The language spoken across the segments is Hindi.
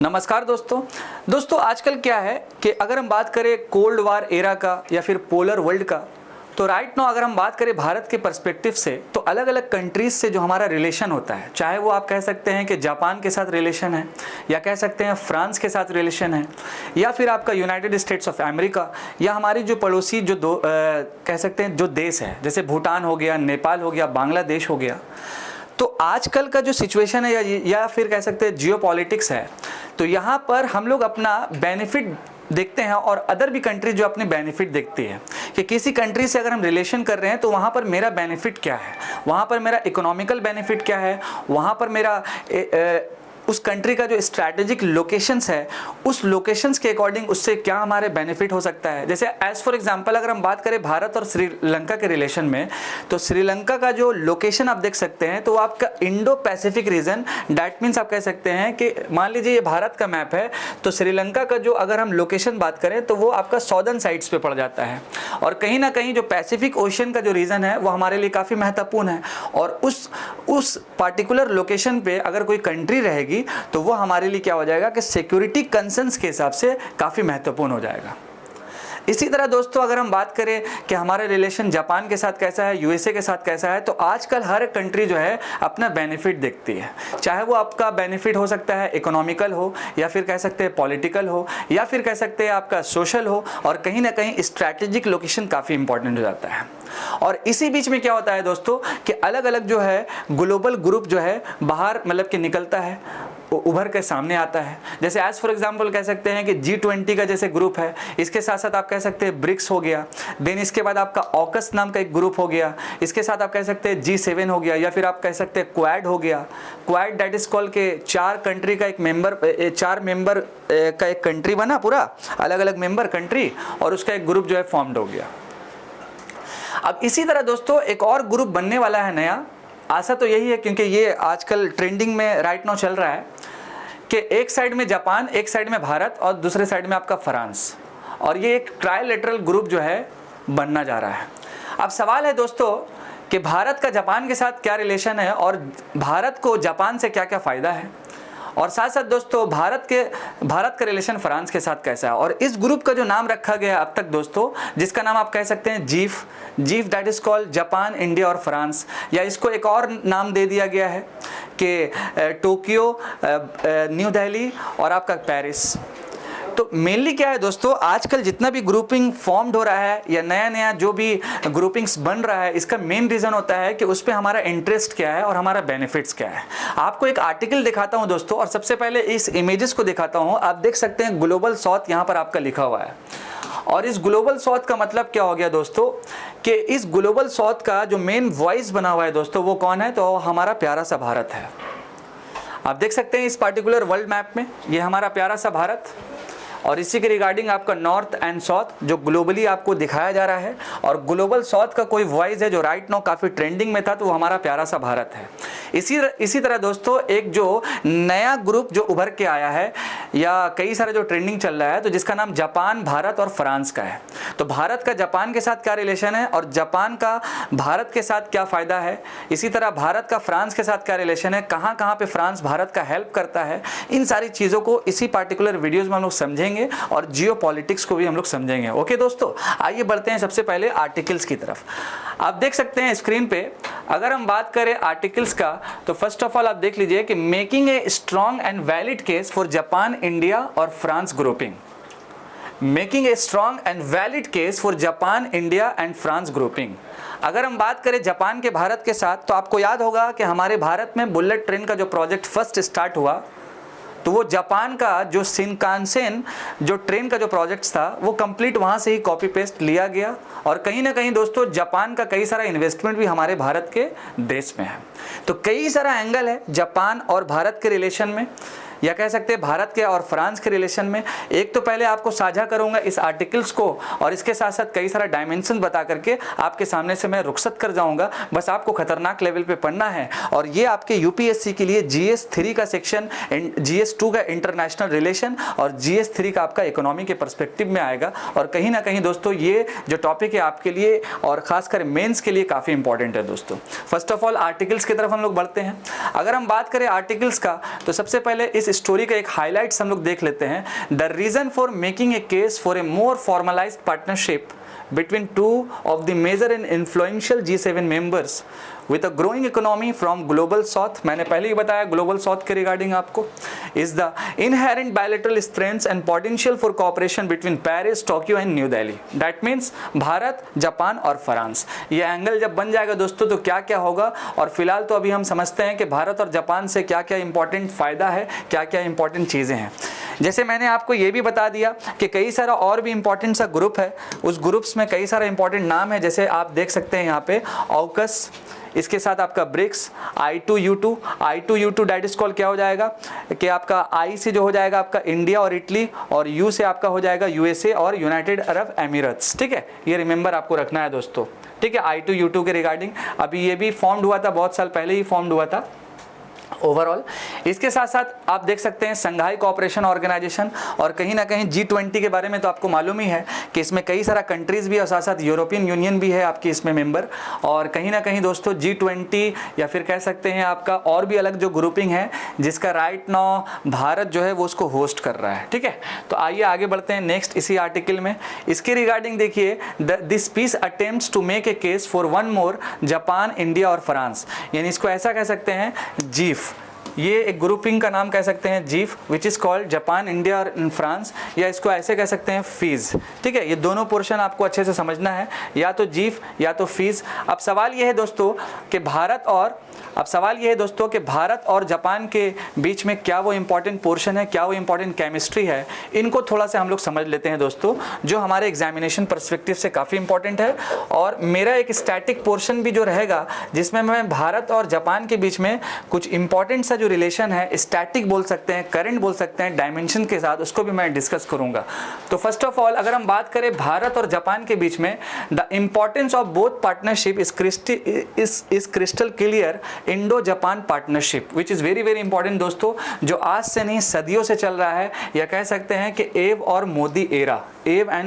नमस्कार दोस्तों आजकल क्या है कि अगर हम बात करें कोल्ड वार एरा का या फिर पोलर वर्ल्ड का, तो राइट नाउ अगर हम बात करें भारत के पर्सपेक्टिव से, तो अलग अलग कंट्रीज से जो हमारा रिलेशन होता है, चाहे वो आप कह सकते हैं कि जापान के साथ रिलेशन है, या कह सकते हैं फ्रांस के साथ रिलेशन है, या फिर आपका यूनाइटेड स्टेट्स ऑफ अमेरिका, या हमारी जो पड़ोसी जो कह सकते हैं जो देश है, जैसे भूटान हो गया, नेपाल हो गया, बांग्लादेश हो गया। तो आजकल का जो सिचुएशन है या फिर कह सकते हैं जियोपॉलिटिक्स है, तो यहाँ पर हम लोग अपना बेनिफिट देखते हैं और अदर भी कंट्री जो अपने बेनिफिट देखती है कि किसी कंट्री से अगर हम रिलेशन कर रहे हैं तो वहाँ पर मेरा बेनिफिट क्या है, वहाँ पर मेरा इकोनॉमिकल बेनिफिट क्या है, वहाँ पर मेरा उस कंट्री का जो स्ट्रैटेजिक लोकेशंस है, उस लोकेशंस के अकॉर्डिंग उससे क्या हमारे बेनिफिट हो सकता है। जैसे एज फॉर एग्जांपल अगर हम बात करें भारत और श्रीलंका के रिलेशन में, तो श्रीलंका का जो लोकेशन आप देख सकते हैं तो आपका Indo Pacific region, that means आप कह सकते हैं कि मान लीजिए ये भारत का मैप है, तो श्रीलंका का जो अगर हम लोकेशन बात करें तो वो आपका सॉदर्न साइड्स पे पड़ जाता है, और कहीं ना कहीं जो पैसिफिक ओशियन का जो रीजन है वो हमारे लिए काफ़ी महत्वपूर्ण है, और उस पार्टिकुलर लोकेशन पे अगर कोई कंट्री रहेगी तो वो हमारे लिए क्या हो जाएगा कि सिक्योरिटी कंसर्न्स के हिसाब से काफ़ी महत्वपूर्ण हो जाएगा। इसी तरह दोस्तों अगर हम बात करें कि हमारा रिलेशन जापान के साथ कैसा है, यूएसए के साथ कैसा है, तो आजकल हर कंट्री जो है अपना बेनिफिट देखती है, चाहे वो आपका बेनिफिट हो सकता है इकोनॉमिकल हो, या फिर कह सकते हैं पॉलिटिकल हो, या फिर कह सकते हैं आपका सोशल हो, और कहीं ना कहीं स्ट्रैटेजिक लोकेशन काफ़ी इंपॉर्टेंट हो जाता है। और इसी बीच में क्या होता है दोस्तों कि अलग अलग जो है ग्लोबल ग्रुप जो है बाहर मतलब कि निकलता है, उभर के सामने आता है। जैसे एज फॉर एग्जांपल कह सकते हैं कि G20 का जैसे ग्रुप है, इसके साथ साथ आप कह सकते हैं ब्रिक्स हो गया, देन इसके बाद आपका ऑकस नाम का एक ग्रुप हो गया, इसके साथ आप कह सकते हैं G7 हो गया, या फिर आप कह सकते हैं क्वाड हो गया। क्वाड दैट इज कॉल्ड के 4 कंट्री का एक मेंबर, 4 मेंबर का एक कंट्री बना, पूरा अलग अलग मेंबर कंट्री, और उसका एक ग्रुप जो है फॉर्म्ड हो गया। अब इसी तरह दोस्तों एक और ग्रुप बनने वाला है नया, आशा तो यही है क्योंकि ये आजकल ट्रेंडिंग में राइट नाउ चल रहा है कि एक साइड में जापान, एक साइड में भारत और दूसरे साइड में आपका फ्रांस, और ये एक ट्राइलेटरल ग्रुप जो है बनना जा रहा है। अब सवाल है दोस्तों कि भारत का जापान के साथ क्या रिलेशन है और भारत को जापान से क्या क्या फ़ायदा है, और साथ साथ दोस्तों भारत का रिलेशन फ्रांस के साथ कैसा है। और इस ग्रुप का जो नाम रखा गया अब तक दोस्तों, जिसका नाम आप कह सकते हैं GIF that is called Japan, India और फ्रांस, या इसको एक और नाम दे दिया गया है कि टोक्यो, न्यू दिल्ली और आपका पेरिस। तो मेनली क्या है दोस्तों, आजकल जितना भी ग्रुपिंग फॉर्म्ड हो रहा है या नया नया जो भी ग्रुपिंग्स बन रहा है, इसका मेन रीज़न होता है कि उस पर हमारा इंटरेस्ट क्या है और हमारा बेनिफिट्स क्या है। आपको एक आर्टिकल दिखाता हूं दोस्तों, और सबसे पहले इस इमेजेस को दिखाता हूं। आप देख सकते हैं ग्लोबल साउथ यहाँ पर आपका लिखा हुआ है, और इस ग्लोबल साउथ का मतलब क्या हो गया दोस्तों कि इस ग्लोबल साउथ का जो मेन वॉइस बना हुआ है दोस्तों, वो कौन है, तो हमारा प्यारा सा भारत है। आप देख सकते हैं इस पार्टिकुलर वर्ल्ड मैप में ये हमारा प्यारा सा भारत, और इसी के रिगार्डिंग आपका नॉर्थ एंड साउथ जो ग्लोबली आपको दिखाया जा रहा है, और ग्लोबल साउथ का कोई वॉइस है जो राइट नाउ काफ़ी ट्रेंडिंग में था, तो वो हमारा प्यारा सा भारत है। इसी तरह दोस्तों एक जो नया ग्रुप जो उभर के आया है या कई सारे जो ट्रेंडिंग चल रहा है, तो जिसका नाम जापान, भारत और फ्रांस का है। तो भारत का जापान के साथ क्या रिलेशन है और जापान का भारत के साथ क्या फ़ायदा है, इसी तरह भारत का फ्रांस के साथ क्या रिलेशन है, कहाँ कहाँ पे फ्रांस भारत का हेल्प करता है, इन सारी चीज़ों को इसी पार्टिकुलर वीडियोज़ में हम लोग समझेंगे और जियो पॉलिटिक्स को भी हम लोग समझेंगे। ओके दोस्तों, आइए बढ़ते हैं सबसे पहले आर्टिकल्स की तरफ। आप देख सकते हैं स्क्रीन पे, अगर हम बात करें आर्टिकल्स का, तो फर्स्ट ऑफ ऑल आप देख लीजिए कि making a strong and valid case for Japan, India और France grouping. Making a strong and valid case for Japan, India and France grouping. अगर हम बात करें जापान के भारत के साथ, तो आपको याद होगा कि हमारे भारत में बुलेट ट्रेन का जो प्रोजेक्ट फर्स्ट स्टार्ट हुआ, तो वो जापान का जो शिनकानसेन जो ट्रेन का जो प्रोजेक्ट था, वो कंप्लीट वहाँ से ही कॉपी पेस्ट लिया गया, और कहीं ना कहीं दोस्तों जापान का कई सारा इन्वेस्टमेंट भी हमारे भारत के देश में है। तो कई सारा एंगल है जापान और भारत के रिलेशन में, या कह सकते हैं भारत के और फ्रांस के रिलेशन में। एक तो पहले आपको साझा करूंगा इस आर्टिकल्स को, और इसके साथ साथ कई सारा डायमेंशन बता करके आपके सामने से मैं रुखसत कर जाऊंगा। बस आपको खतरनाक लेवल पे पढ़ना है, और ये आपके यूपीएससी के लिए GS3 का सेक्शन, GS2 का इंटरनेशनल रिलेशन और GS3 का आपका इकोनॉमी के पर्सपेक्टिव में आएगा। और कहीं ना कहीं दोस्तों ये जो टॉपिक है आपके लिए और खासकर मेंस के लिए काफ़ी इंपॉर्टेंट है दोस्तों। फर्स्ट ऑफ ऑल आर्टिकल्स की तरफ हम लोग बढ़ते हैं। अगर हम बात करें आर्टिकल्स का, तो सबसे पहले इस स्टोरी का एक हाईलाइट्स हम लोग देख लेते हैं। The reason for making a case for a more formalised partnership between two of the major and influential G7 members with a growing economy from global south, मैंने पहले ही बताया global south के regarding आपको, is the inherent bilateral strengths and potential for cooperation between Paris, Tokyo and New Delhi. That means Bharat, Japan और फ्रांस। ये एंगल जब बन जाएगा दोस्तों तो क्या क्या होगा, और फिलहाल तो अभी हम समझते हैं कि भारत और जापान से क्या क्या इंपॉर्टेंट फ़ायदा है, क्या क्या इंपॉर्टेंट चीज़ें हैं। जैसे मैंने आपको ये भी बता दिया कि कई सारा और भी इंपॉर्टेंट सा ग्रुप है, उस ग्रुप्स में कई सारा इंपॉर्टेंट नाम है, जैसे आप देख सकते हैं यहाँ पे ऑकस, इसके साथ आपका BRICS, I2U2 date is call क्या हो जाएगा कि आपका I से जो हो जाएगा आपका इंडिया और इटली, और U से आपका हो जाएगा USA और यूनाइटेड अरब एमिरेट्स। ठीक है, ये रिमेंबर आपको रखना है दोस्तों। ठीक है, I2U2 के रिगार्डिंग अभी ये भी फॉर्म्ड हुआ था, बहुत साल पहले ही फॉर्म्ड हुआ था ओवरऑल। इसके साथ साथ आप देख सकते हैं संघाई कोऑपरेशन ऑर्गेनाइजेशन, और कहीं ना कहीं G20 के बारे में तो आपको मालूम ही है कि इसमें कई सारा कंट्रीज़ भी है और साथ साथ यूरोपियन यूनियन भी है आपकी इसमें मेंबर। और कहीं ना कहीं दोस्तों G20 या फिर कह सकते हैं आपका और भी अलग जो ग्रुपिंग है जिसका राइट नाउ भारत जो है वो उसको होस्ट कर रहा है। ठीक है, तो आइए आगे बढ़ते हैं नेक्स्ट इसी आर्टिकल में। इसके रिगार्डिंग देखिए, this piece attempts to make a case for one more Japan, India और फ्रांस, यानी इसको ऐसा कह सकते हैं जीफ, ये एक ग्रुपिंग का नाम कह सकते हैं GIF, which is called Japan, India और फ्रांस, या इसको ऐसे कह सकते हैं फीज। ठीक है, ये दोनों पोर्शन आपको अच्छे से समझना है, या तो जीफ या तो फीज। अब सवाल ये है दोस्तों कि भारत और जापान के बीच में क्या वो इंपॉर्टेंट पोर्शन है, क्या वो इंपॉर्टेंट केमिस्ट्री है, इनको थोड़ा सा हम लोग समझ लेते हैं दोस्तों, जो हमारे एग्जामिनेशन पर्सपेक्टिव से काफ़ी इंपॉर्टेंट है। और मेरा एक स्टैटिक पोर्शन भी जो रहेगा जिसमें मैं भारत और जापान के बीच में कुछ इंपॉर्टेंट सा जो रिलेशन है, स्टैटिक बोल सकते हैं, करंट बोल सकते हैं, डायमेंशन के साथ, उसको भी मैं डिस्कस करूंगा। तो फर्स्ट ऑफ ऑल अगर हम बात करें भारत और जापान के बीच में, the importance of both partnership is crystal clear Indo Japan partnership, which is very very important दोस्तों, जो आज से नहीं सदियों से चल रहा है, या कह सकते हैं कि एव एंड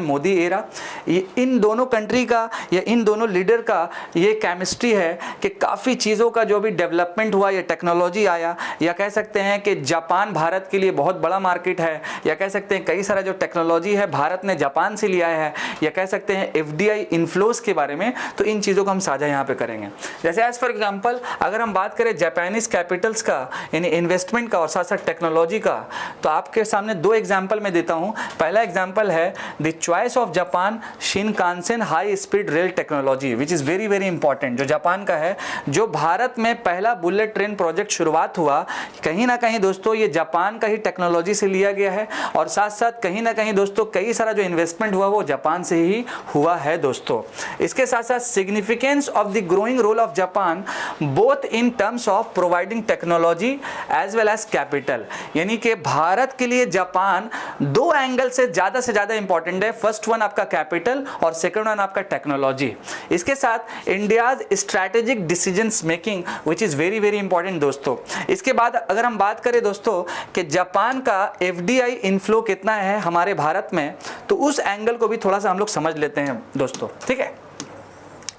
मोदी एरा, ये इन दोनों कंट्री का या इन दोनों लीडर का ये केमिस्ट्री है कि काफ़ी चीज़ों का जो भी डेवलपमेंट हुआ, ये टेक्नोलॉजी आया, या कह सकते हैं कि जापान भारत के लिए बहुत बड़ा मार्केट है, या कह सकते हैं कई सारा जो टेक्नोलॉजी है भारत ने जापान से लिया है, या कह सकते हैं FDI इन्फ्लोज के बारे में, तो इन चीज़ों को हम साझा यहाँ पे करेंगे। जैसे एज फॉर एग्जांपल अगर हम बात करें जापानीज कैपिटल्स का, यानी इन्वेस्टमेंट का और साथ साथ टेक्नोलॉजी का, तो आपके सामने दो एग्जाम्पल मैं देता हूँ। पहला एग्जाम्पल है the choice of Japan Shinkansen high speed rail technology, which is very very important, जो जापान का है, जो भारत में पहला बुलेट ट्रेन प्रोजेक्ट शुरुआत हुआ, कहीं ना कहीं दोस्तों ये जापान का ही टेक्नोलॉजी से लिया गया है, और साथ साथ कहीं ना कहीं दोस्तों कई सारा जो इन्वेस्टमेंट हुआ वो जापान से ही हुआ है दोस्तों। इसके साथ साथ significance of the growing role of Japan both in terms of providing technology as well as capital, यानी कि भारत के लिए जापान दो एंगल से ज़्यादा इंपॉर्टेंट है। फर्स्ट वन आपका कैपिटल और सेकंड वन आपका टेक्नोलॉजी। इसके साथ India's strategic decisions making, which is very very important दोस्तों। इसके बाद अगर हम बात करें दोस्तों कि जापान का FDI इनफ्लो कितना है हमारे भारत में, तो उस एंगल को भी थोड़ा सा हम लोग समझ लेते हैं दोस्तों। ठीक है,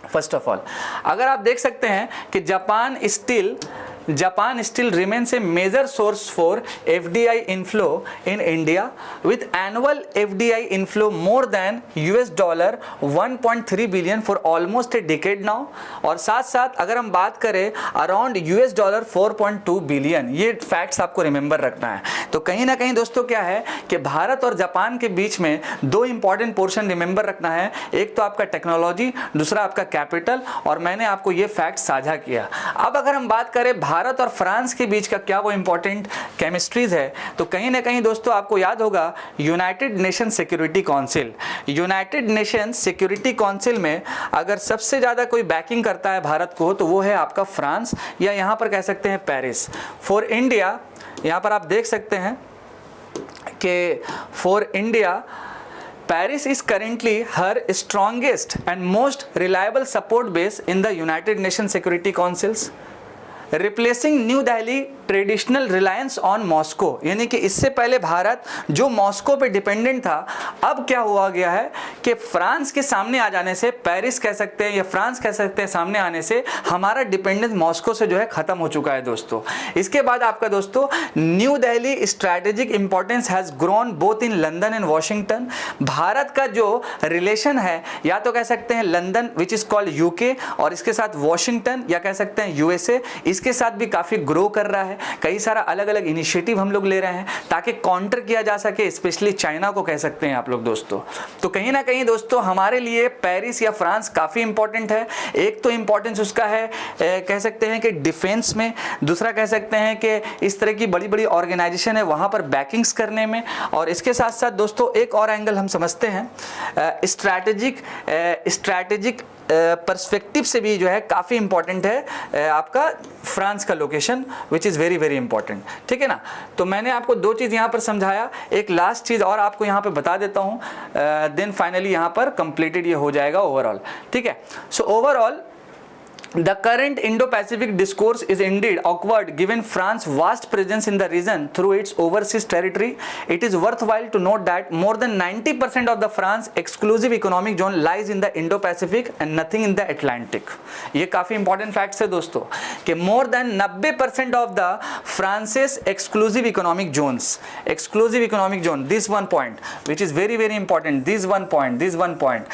फर्स्ट ऑफ ऑल अगर आप देख सकते हैं कि Japan still remains a major source for FDI inflow in India, with annual FDI inflow more than $1.3 billion for almost a decade now। और साथ साथ अगर हम बात करें अराउंड $4.2 बिलियन, ये फैक्ट्स आपको रिमेंबर रखना है। तो कहीं ना कहीं दोस्तों क्या है कि भारत और जापान के बीच में दो इंपॉर्टेंट पोर्शन रिमेंबर रखना है, एक तो आपका टेक्नोलॉजी, दूसरा आपका कैपिटल, और मैंने आपको ये फैक्ट साझा किया। अब अगर हम बात करें भारत और फ्रांस के बीच का क्या वो इंपॉर्टेंट केमिस्ट्रीज है, तो कहीं ना कहीं दोस्तों आपको याद होगा United nation security council. United nation security council में अगर सबसे ज़्यादा कोई बैकिंग करता है भारत को, तो वो है आपका फ्रांस, या यहाँ पर कह सकते हैं पेरिस। फॉर इंडिया, यहाँ पर आप देख सकते हैं कि for India Paris is currently her strongest and most reliable support base in the United Nations Security Councils, replacing New Delhi traditional reliance on Moscow, यानी कि इससे पहले भारत जो मॉस्को पे डिपेंडेंट था, अब क्या हुआ गया है कि फ्रांस के सामने आ जाने से, पेरिस कह सकते हैं या फ्रांस कह सकते हैं, सामने आने से हमारा डिपेंडेंस मॉस्को से जो है खत्म हो चुका है दोस्तों। इसके बाद आपका दोस्तों new Delhi strategic importance has grown both in London and Washington. Bharat का जो रिलेशन है, या तो कह सकते हैं London which is called UK, और इसके साथ वॉशिंगटन या कह सकते हैं यूएसए, इसके साथ भी काफी ग्रो कर रहा है। कई सारा अलग अलग इनिशिएटिव हम लोग ले रहे हैं ताकि काउंटर किया जा सके, स्पेशली चाइना को कह सकते हैं आप लोग दोस्तों। तो कहीं ना कहीं दोस्तों हमारे लिए पेरिस या फ्रांस काफी इंपॉर्टेंट है। एक तो इंपॉर्टेंस उसका है कह सकते हैं कि डिफेंस में, दूसरा कह सकते हैं कि इस तरह की बड़ी बड़ी ऑर्गेनाइजेशन है वहां पर बैकिंग्स करने में, और इसके साथ साथ दोस्तों एक और एंगल हम समझते हैं स्ट्रैटेजिक पर्सपेक्टिव से भी जो है काफ़ी इंपॉर्टेंट है आपका फ्रांस का location, which is very very important. ठीक है ना। तो मैंने आपको दो चीज़ यहाँ पर समझाया, एक लास्ट चीज़ और आपको यहाँ पे बता देता हूँ, देन फाइनली यहाँ पर कंप्लीटेड ये हो जाएगा ओवरऑल। ठीक है। So overall the current Indo-Pacific discourse is indeed awkward given France's vast presence in the region through its overseas territory. It is worthwhile to note that more than 90% of the France exclusive economic zone lies in the Indo-Pacific and nothing in the Atlantic. ये काफी important facts है दोस्तों कि more than 90% of the France's exclusive economic zone, this one point which is very very important, this one point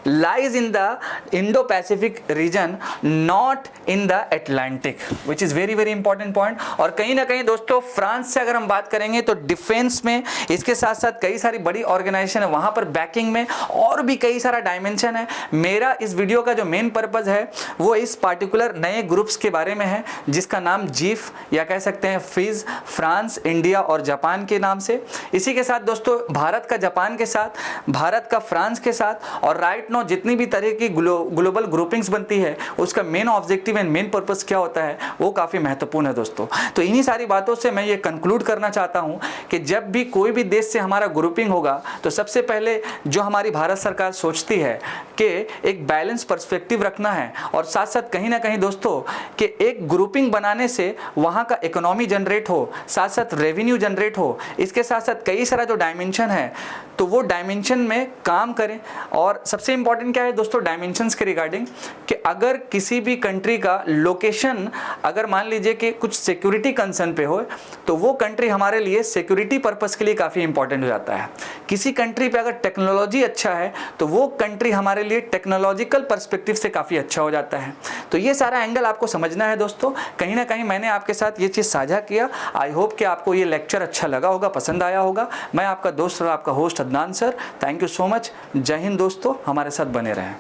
lies in the Indo-Pacific region, not in the Atlantic, which is very very important point। और कहीं ना कहीं दोस्तों फ्रांस से अगर हम बात करेंगे तो डिफेंस में, इसके साथ साथ कई सारी बड़ी ऑर्गेनाइजेशन है वहां पर बैकिंग में, और भी कई सारा डायमेंशन है। मेरा इस वीडियो का जो मेन पर्पज है वो इस पार्टिकुलर नए ग्रुप्स के बारे में है जिसका नाम जीफ या कह सकते हैं फिज, फ्रांस, इंडिया और जापान के नाम से। इसी के साथ दोस्तों भारत का जापान के साथ, भारत का फ्रांस के साथ, और राइट नो जितनी भी तरह की ग्लोबल ग्रुपिंग्स बनती है उसका main objective and main purpose क्या होता है वो काफी महत्वपूर्ण है दोस्तों। तो इन्हीं सारी बातों से मैं ये कंक्लूड करना चाहता हूं कि जब भी कोई भी देश से हमारा ग्रुपिंग होगा तो सबसे पहले जो हमारी भारत सरकार सोचती है कि एक बैलेंस पर्सपेक्टिव रखना है, और साथ साथ कहीं ना कहीं दोस्तों कि एक ग्रुपिंग बनाने से वहां का इकोनॉमी जनरेट हो, साथ साथ रेवेन्यू जनरेट हो, इसके साथ साथ कई सारा जो डायमेंशन है तो वो डायमेंशन में काम करें। और सबसे इंपॉर्टेंट क्या है दोस्तों डायमेंशंस के रिगार्डिंग कि अगर किसी भी कंट्री का लोकेशन अगर मान लीजिए कि कुछ सिक्योरिटी कंसर्न पे हो तो वो कंट्री हमारे लिए सिक्योरिटी पर्पस के लिए काफ़ी इंपॉर्टेंट हो जाता है। किसी कंट्री पे अगर टेक्नोलॉजी अच्छा है तो वो कंट्री हमारे लिए टेक्नोलॉजिकल पर्सपेक्टिव से काफ़ी अच्छा हो जाता है। तो ये सारा एंगल आपको समझना है दोस्तों। कहीं ना कहीं मैंने आपके साथ ये चीज़ साझा किया। आई होप कि आपको ये लेक्चर अच्छा लगा होगा, पसंद आया होगा। मैं आपका दोस्त और आपका host Adnan sir, thank you so much. जय हिंद दोस्तों, हमारे साथ बने रहें।